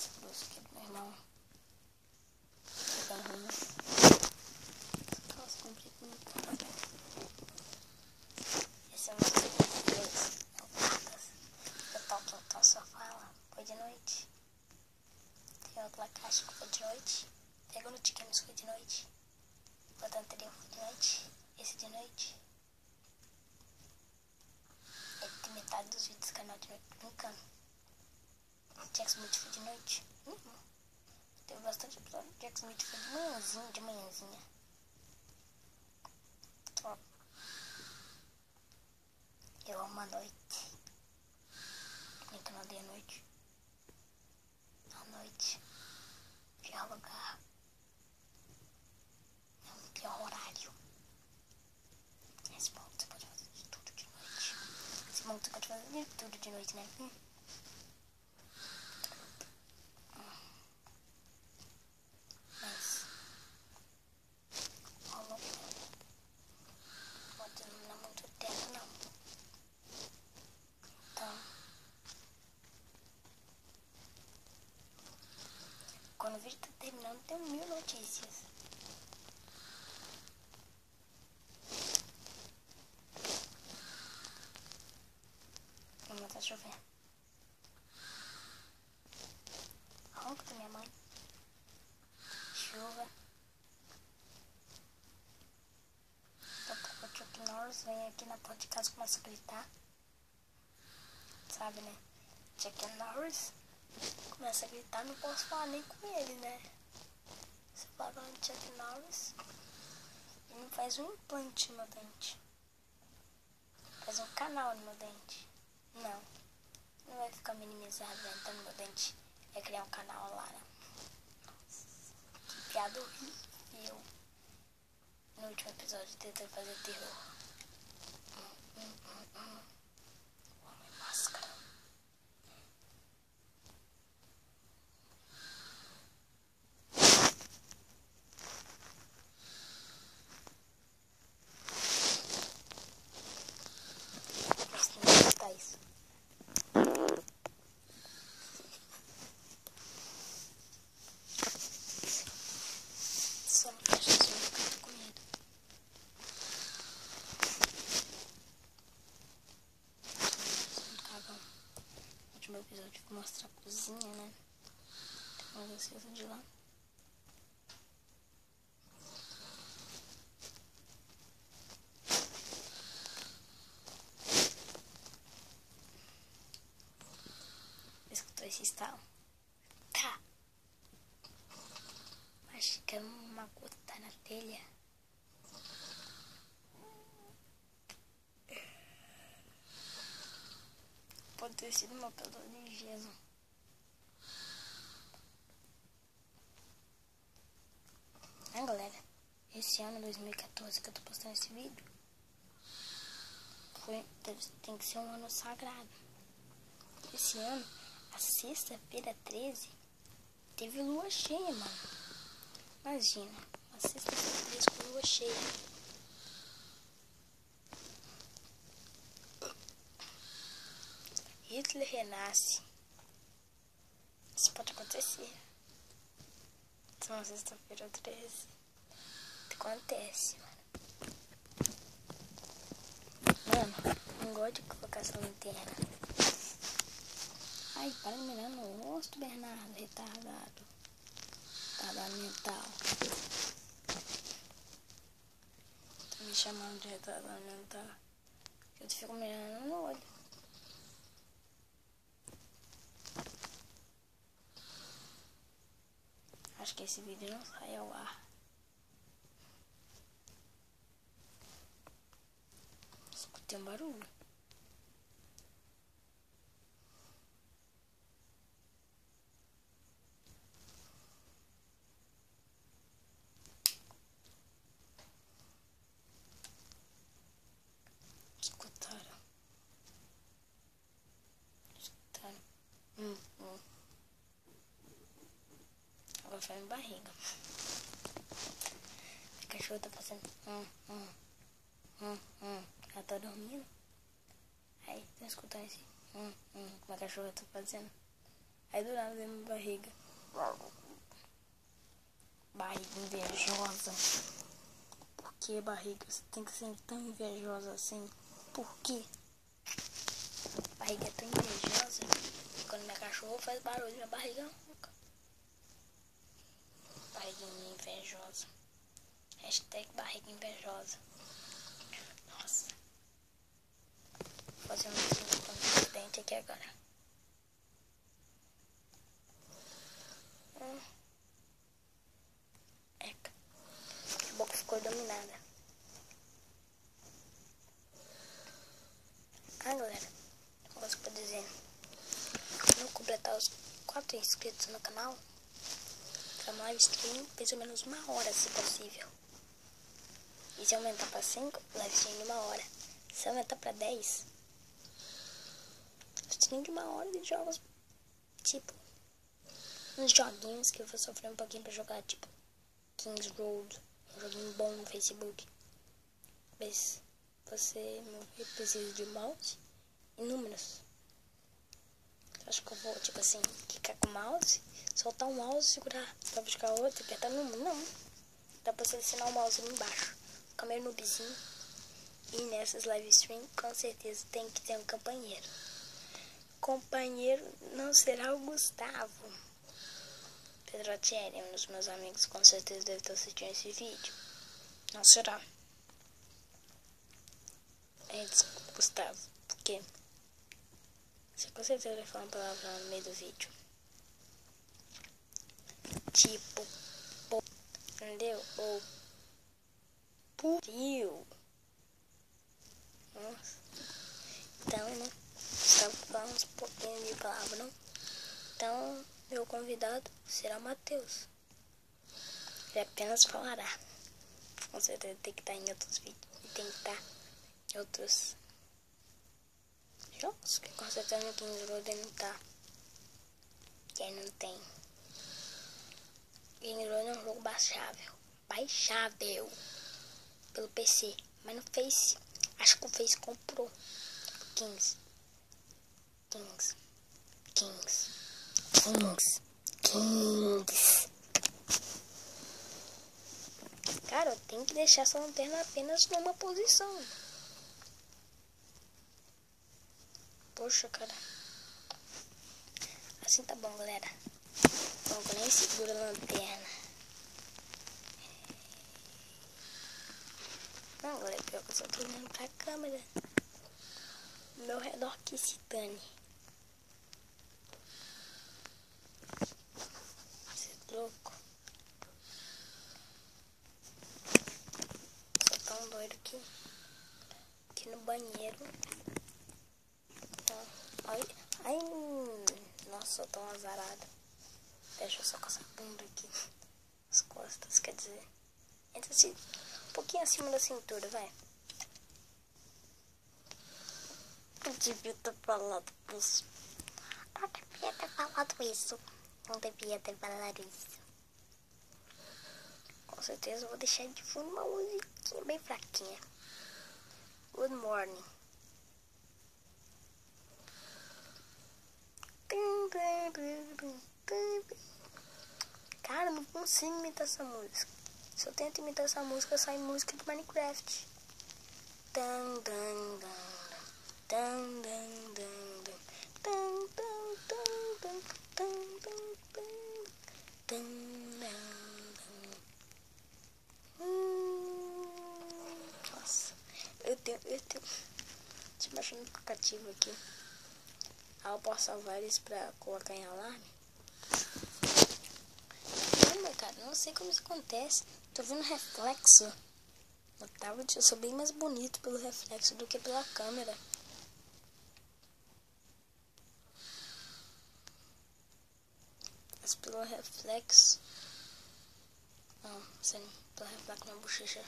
esse grosso aqui do meu irmão. Bem ruim. Nossa, comprei muito. Esse é o meu segundo inglês. É o Cartas. Eu toco então só fala. Foi de noite. Tem outra caixa que foi de noite. Pegou no Tiquemes foi de noite. O outro anterior foi de noite. Esse de noite. Ele tem metade dos vídeos do canal de noite brincando. Jack Smith foi de noite. Teve bastante episódio. Jack Smith foi de manhãzinha. Top. Eu amo a noite. Nem que eu não dei a noite. A noite. Pior lugar. É um pior horário. Esse ponto você pode fazer de tudo de noite. Esse ponto você pode fazer de tudo de noite, né? Mas rolou. Pode não é muito tempo, não. Então, quando o vídeo tá terminando, tem 1000 notícias. Não tá chovendo. Ronco da minha mãe. Chuva. O Chuck Norris vem aqui na porta de casa e começa a gritar. Sabe, né? Chuck Norris começa a gritar, não posso falar nem com ele, né? Se eu falar com o Chuck Norris, ele me faz um implante no meu dente. Faz um canal no meu dente. Não vai ficar minimizado, né? Então no meu dente vai criar um canal lá, né? Que piada horrível. No último episódio tentando fazer terror. Homem máscara. Você tem que escutar isso. Só não fecha as olhos porque eu tô com medo. Cagão. No último episódio eu vou mostrar a cozinha, né? Tem umas acesas de lá. Escutou esse estalo? Tá. Acho que é uma gota na telha. Pode ter sido uma pedra de gelo. Né, galera? Esse ano, 2014, que eu tô postando esse vídeo, tem que ser um ano sagrado. Esse ano, a sexta-feira 13, teve lua cheia, mano. Imagina, a sexta-feira 13 com lua cheia. Hitler renasce. Isso pode acontecer. Então, na sexta-feira 13, acontece, mano. Mano, não gosto de colocar essa lanterna. Ai, para de mirar no rosto, Bernardo, retardado. Retardado mental. Tá me chamando de retardado mental. Eu fico mirando no olho. Acho que esse vídeo não sai ao ar. Escutei um barulho. Escutaram. Agora foi minha barriga. A cachorra tá fazendo Ela tá dormindo. Aí, tá escutando esse como a cachorra tá fazendo. Aí do nada vem minha barriga. Barriga invejosa. Por que, barriga? Você tem que ser tão invejosa assim? Por quê? Barriga é tão invejosa. Quando minha cachorra faz barulho, minha barriga ronca. Barriguinha invejosa. Hashtag barriga invejosa. Nossa. Vou fazer um vídeo com os dentes aqui agora. Eca. A boca ficou dominada. Ah, galera. Uma coisa pra dizer. Quando eu completar os 4 inscritos no canal, pra uma live stream, mais ou menos 1 hora, se possível. E se aumentar pra 5, live stream de 1 hora. Se aumentar pra 10, live stream de 1 hora de jogos, tipo, uns joguinhos que eu vou sofrer um pouquinho pra jogar, tipo, Kings Road, um joguinho bom no Facebook. Mas você precisa de mouse e números. Acho que eu vou, tipo assim, clicar com o mouse, soltar o mouse, segurar pra buscar outro e apertar o número. Não. Dá pra selecionar o mouse ali embaixo. Fica meio noobzinho. E nessas live stream, com certeza, tem que ter um companheiro. Companheiro não será o Gustavo. Pedrotieri, um dos meus amigos, com certeza deve estar assistindo esse vídeo. Não será. Desculpa, Gustavo, porque você com certeza vai falar uma palavra no meio do vídeo. Tipo, entendeu? Ou puriu. Nossa. Então, né? Gustavo fala uns pouquinhos de palavra, não? Então, meu convidado será o Matheus. Ele apenas falará. Com certeza tem que estar em outros vídeos. E tem que estar em outros jogos. Que com certeza no Kings Road ele não tá. Que aí não tem. Kings Road é um jogo baixável. Baixável. Pelo PC. Mas no Face. Acho que o Face comprou. Kings. Cara, eu tenho que deixar essa lanterna apenas numa posição. Poxa, cara. Assim tá bom, galera. Bom, eu nem seguro a lanterna. Não, galera, pior que eu só tô olhando pra câmera. Meu redor que se dane. Você é louco. Sou tão doido aqui no banheiro. Ai, nossa, sou tão azarado. Deixa eu só com essa bunda aqui. As costas, quer dizer. Entra assim, um pouquinho acima da cintura, vai. Não devia ter falado isso. Não devia ter falado isso. Não devia ter falado isso. Com certeza eu vou deixar de fundo uma musiquinha bem fraquinha. Good morning. Cara, não consigo imitar essa música. Se eu tento imitar essa música, sai música de Minecraft. Nossa, eu tenho. Deixa eu baixar no aplicativo aqui. Eu posso salvar eles pra colocar em alarme. Mas, cara, não sei como isso acontece. Tô vendo reflexo no tablet. Eu sou bem mais bonito pelo reflexo do que pela câmera. Mas pelo reflexo. Não, sei não. Pelo reflexo na bochecha.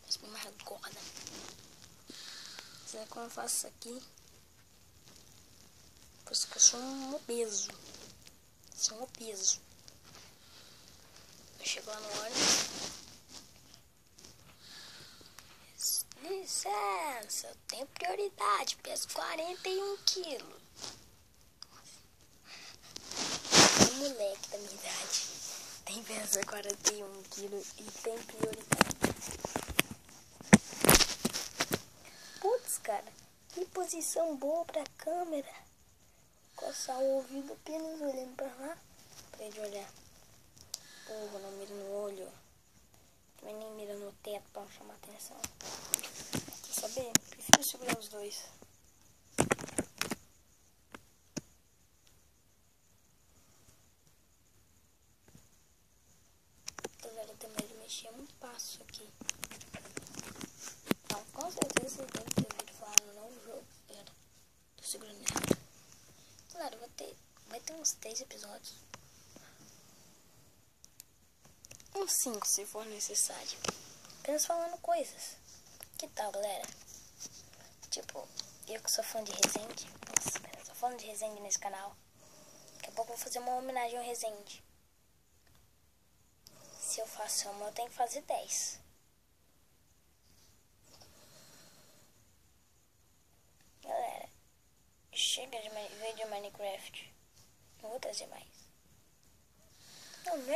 Mas bem mais gorda. Sabe como eu faço isso aqui? Por isso que eu sou um obeso. Eu chego lá no ônibus. Licença! moça, eu tenho prioridade, peso 41 quilos. Um moleque da minha idade tem peso 41 quilos e tem prioridade. Putz, cara, que posição boa pra câmera. Coçar o ouvido apenas olhando pra lá. Pra ele olhar. Porra, não mira no olho. Também nem mira no teto pra não chamar atenção. Quer saber? Prefiro segurar os dois. Galera, tem mais de mexer um passo aqui. Não, com certeza vocês devem ter ouvido falar no novo jogo. Pera, tô segurando errado. Galera, vai ter uns 3 episódios. Uns 5 se for necessário. Apenas falando coisas. Que tal, galera? Tipo, eu que sou fã de Resende. Nossa, eu sou fã de Resende nesse canal. Daqui a pouco eu vou fazer uma homenagem ao Resende. Se eu faço uma, eu tenho que fazer 10. Galera, chega de ver de Minecraft. Não vou trazer mais. Não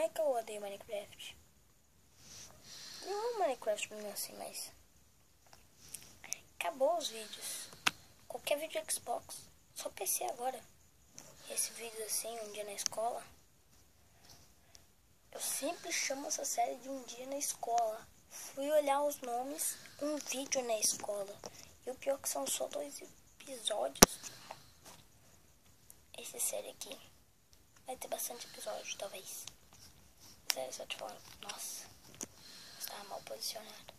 é que eu odeio Minecraft. Eu amo Minecraft mesmo assim, mas acabou os vídeos. Qualquer vídeo Xbox. Só PC agora. Esse vídeo assim, um dia na escola. Eu sempre chamo essa série de um dia na escola. Fui olhar os nomes, um vídeo na escola. E o pior que são só 2 episódios. Essa série aqui vai ter bastante episódios, talvez. Sério, só te falando. Nossa, estava mal posicionado.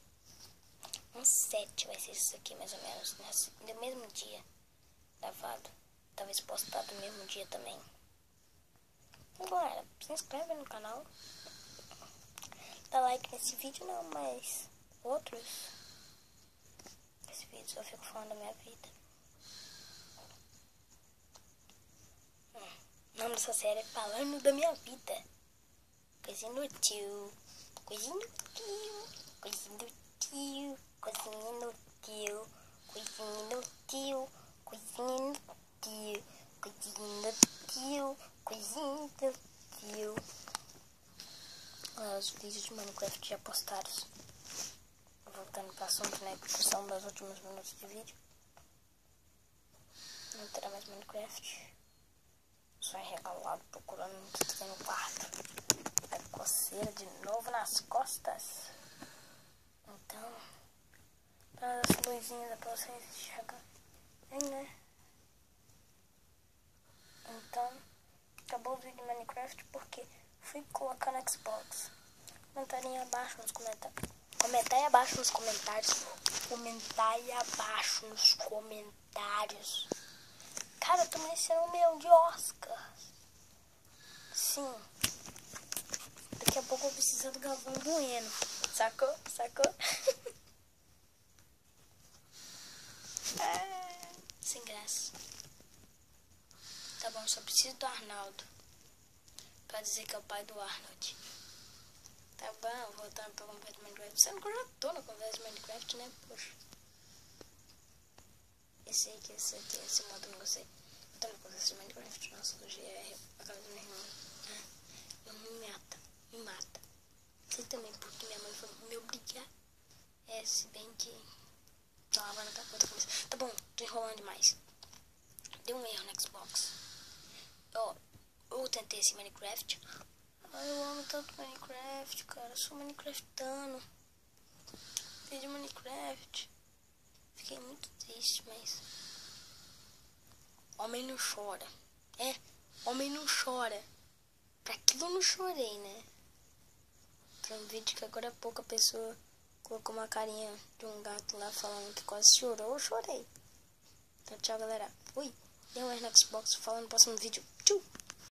Um 7 vai ser isso aqui, mais ou menos. No mesmo dia gravado. Talvez postado no mesmo dia também. Então, galera, se inscreve no canal. Dá like nesse vídeo, não, mas outros. Esse vídeo só fico falando da minha vida. O nome dessa série é Falando da Minha Vida. Coisinha inútil. Coisinha inútil. Coisinha inútil. Coisinha inútil. Coisinha inútil. Coisinha inútil. Coisinha inútil. Coisinha inútil. Os vídeos de Minecraft já postados. Voltando para o assunto, né? Porque são dos últimos minutos de vídeo. Não terá mais Minecraft. Só enregalado procurando o que tem no quarto. A coceira de novo nas costas. Então, para as luzinhas para vocês enxergarem, né? Então, acabou o vídeo de Minecraft porque fui colocar no Xbox. Comentarem abaixo nos comentários. Comentar aí abaixo nos comentários. Comentar aí abaixo nos comentários. Cara, eu tô merecendo 1 milhão de Oscars. Sim. Daqui a pouco eu vou precisar do Galvão Bueno. Sacou? Sacou? Sem graça. Tá bom, só preciso do Arnaldo pra dizer que é o pai do Arnold. Tá bom, voltando pra conversa de Minecraft. Sendo que eu já tô na conversa de Minecraft, né? Poxa. Esse modo eu não gostei. Eu tô na conversa de Minecraft. Nossa, do GR. A casa do meu irmão. Me mata. Sei também porque minha mãe foi me obrigar. Se bem que tô lavando a outra coisa. Tá bom, tô enrolando demais. Deu um erro no Xbox. Eu tentei esse Minecraft. Eu amo tanto Minecraft, cara. Eu sou Minecraftano. Fiz de Minecraft. Fiquei muito triste, mas... Homem não chora. Homem não chora. Pra aquilo eu não chorei, né? Tem um vídeo que agora há pouco a pessoa colocou uma carinha de um gato lá falando que quase chorou. Eu chorei. Então tchau, galera. Fui. Deu um no Xbox. Falando no próximo vídeo. Tchau.